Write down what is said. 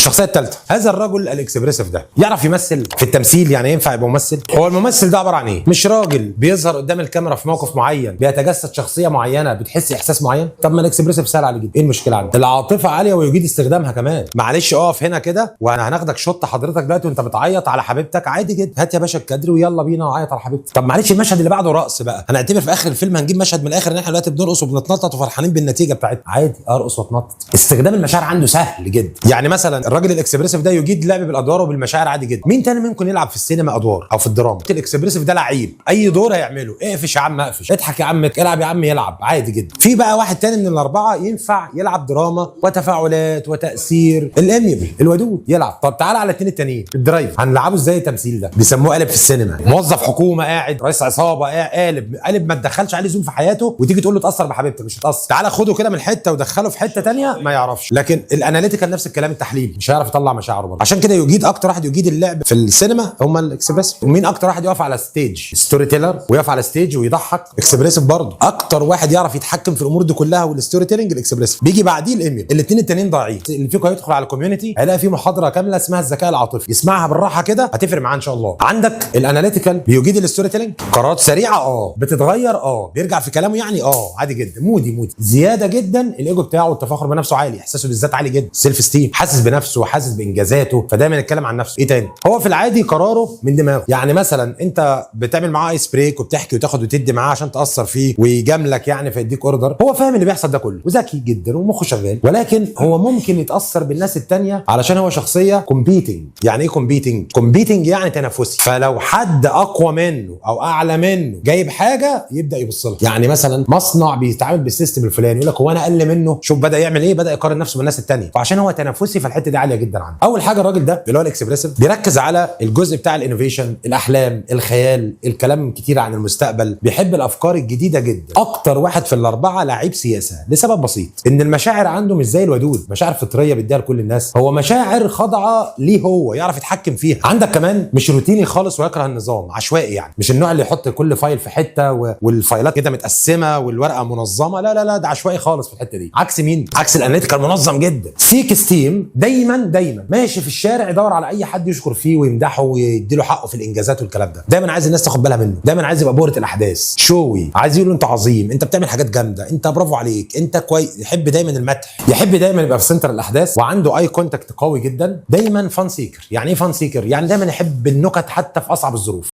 الشخصيه الثالثه، هذا الرجل الاكسبريسيف ده يعرف يمثل في التمثيل. يعني ينفع يبقى ممثل؟ هو الممثل ده عباره عن ايه؟ مش راجل بيظهر قدام الكاميرا في موقف معين بيتجسد شخصيه معينه بتحس احساس معين. طب ما الاكسبريسيف سهل عليه جدا. ايه المشكله عنده؟ العاطفه عاليه ويجيد استخدامها كمان. معلش اقف هنا كده وانا هناخدك شوت حضرتك دلوقتي وانت بتعيط على حبيبتك عادي جدا. هات يا باشا الكادر ويلا بينا عيط على حبيبتك. طب معلش المشهد اللي بعده رقص بقى، هنعتبر في اخر الفيلم هنجيب مشهد من الاخر ان احنا دلوقتي بنرقص وبنتنطط وفرحانين بالنتيجه بتاعتنا. عادي ارقص واتنطط. استخدام المشاعر عنده سهل جدا. يعني مثلا الراجل الاكسبريسيف ده يجيد لعب بالادوار وبالمشاعر عادي جدا. مين تاني ممكن يلعب في السينما ادوار او في الدراما؟ الاكسبريسيف ده لعيب، اي دور هيعمله اقفش يا عم اقفش، اضحك يا عم العب يا عم يلعب عادي جدا. في بقى واحد تاني من الاربعه ينفع يلعب دراما وتفاعلات وتاثير، الاميبل الودود يلعب. طب تعالى على الاثنين التانيين، الدرايف هنلعبه ازاي؟ التمثيل ده بيسموه قالب في السينما. موظف حكومه قاعد، رئيس عصابه قالب ما تدخلش عليه زوم في حياته وتيجي تقول له اتاثر بحبيبتك مش هتاثر. تعالى خده كده من حته ودخله في حته ثانيه ما يعرفش. لكن الاناليتيكال نفس الكلام، التحليل مش هيعرف يطلع مشاعره برضه. عشان كده يجيد اكتر واحد يجيد اللعب في السينما هم الاكسبريسيف. ومين اكتر واحد يقف على ستيج؟ ستوري تيلر، ويقف على ستيج ويضحك اكسبريسيف برضه. اكتر واحد يعرف يتحكم في الامور دي كلها والستوري تيلينج الاكسبريسيف. بيجي بعديه الايميل. الاثنين التانيين ضايعين. اللي فيكم هيدخل على الكوميونتي هيلاقي في محاضره كامله اسمها الذكاء العاطفي، يسمعها بالراحه كده هتفرق معاه ان شاء الله. عندك الاناليتيكال بيجيد الستوري تيلينج، قرارات سريعه بتتغير بيرجع في كلامه يعني عادي جدا. مودي زياده جدا. الايجو بتاعه والتفاخر بنفسه عالي، احساسه بالذات عالي جدا، سيلف ستيم، حاسس بنفسه وحاسس بانجازاته فدايما يتكلم عن نفسه. ايه تاني؟ هو في العادي قراره من دماغه. يعني مثلا انت بتعمل معاه ايس بريك وبتحكي وتاخد وتدي معاه عشان تاثر فيه ويجاملك يعني فيديك اوردر، هو فاهم اللي بيحصل ده كله وذكي جدا ومخه شغال، ولكن هو ممكن يتاثر بالناس التانيه علشان هو شخصيه كومبيتنج. يعني ايه كومبيتنج؟ كومبيتنج يعني تنافسي. فلو حد اقوى منه او اعلى منه جايب حاجه يبدا يبص لها. يعني مثلا مصنع بيتعامل بالسيستم الفلاني يقول لك هو انا اقل منه، شوف بدا يعمل ايه، بدا يقارن نفسه بالناس التانيه. فعشان هو تنافسي فالحته دي عاليه جدا عنده. اول حاجه الراجل ده اللي هو الاكسبريسيف بيركز على الجزء بتاع الانوفيشن، الاحلام، الخيال، الكلام كتير عن المستقبل، بيحب الافكار الجديده جدا. اكتر واحد في الاربعه لعيب سياسه لسبب بسيط، ان المشاعر عنده مش زي الودود، مشاعر فطريه بيديها لكل الناس، هو مشاعر خاضعه ليه، هو يعرف يتحكم فيها. عندك كمان مش روتيني خالص ويكره النظام، عشوائي. يعني مش النوع اللي يحط كل فايل في حته والفايلات كده متقسمه والورقه منظمه، لا لا لا، ده عشوائي خالص في الحته دي. عكس مين؟ عكس الاناليتيكال منظم جدا. سيك ستيم دايما ماشي في الشارع يدور على اي حد يشكر فيه ويمدحه ويديله حقه في الانجازات والكلام ده. دايما عايز الناس تاخد بالها منه، دايما عايز يبقى بورة الاحداث، شوي، عايز يقول له انت عظيم، انت بتعمل حاجات جامده، انت برافو عليك، انت كويس. يحب دايما المدح، يحب دايما يبقى في سنتر الاحداث، وعنده اي كونتاكت قوي جدا. دايما فان سيكر. يعني ايه فان سيكر؟ يعني دايما يحب النكت حتى في اصعب الظروف.